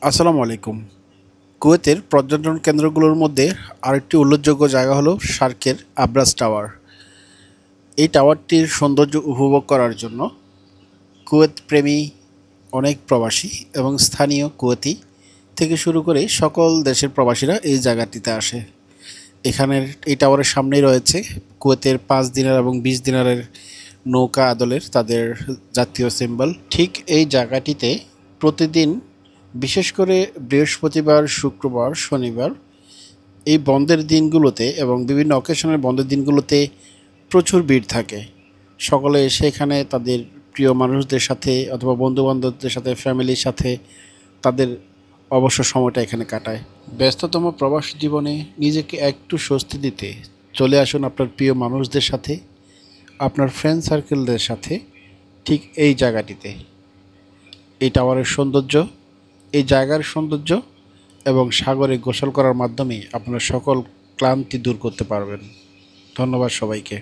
আসসালামু আলাইকুম। কুয়েতের পর্যটন কেন্দ্রগুলোর মধ্যে আরেকটি উল্লেখযোগ্য জায়গা হলো শার্কের আব্রাস টাওয়ার। এই টাওয়ারটির সৌন্দর্য উপভোগ করার জন্য কুয়েত প্রেমী অনেক প্রবাসী এবং স্থানীয় কুয়েতি থেকে শুরু করে সকল দেশের প্রবাসীরা এই জায়গাটিতে আসে। এখানের এই টাওয়ারের সামনেই রয়েছে কুয়েতের ৫ দিনার এবং ২০ দিনারের নৌকা আদলের তাদের জাতীয় সিম্বল। ঠিক এই জায়গাটিতে প্রতিদিন, বিশেষ করে বৃহস্পতিবার, শুক্রবার, শনিবার এই বন্ধের দিনগুলোতে এবং বিভিন্ন অকেশনের বন্ধের দিনগুলোতে প্রচুর ভিড় থাকে। সকলে এসে এখানে তাদের প্রিয় মানুষদের সাথে অথবা বন্ধুবান্ধবদের সাথে, ফ্যামিলির সাথে তাদের অবসর সময়টা এখানে কাটায়। ব্যস্ততম প্রবাস জীবনে নিজেকে একটু স্বস্তি দিতে চলে আসুন আপনার প্রিয় মানুষদের সাথে, আপনার ফ্রেন্ড সার্কেলদের সাথে ঠিক এই জায়গাটিতে। এই টাওয়ারের সৌন্দর্য, এই জায়গার সৌন্দর্য এবং সাগরে গোসল করার মাধ্যমে আপনার সকল ক্লান্তি দূর করতে পারবেন। ধন্যবাদ সবাইকে।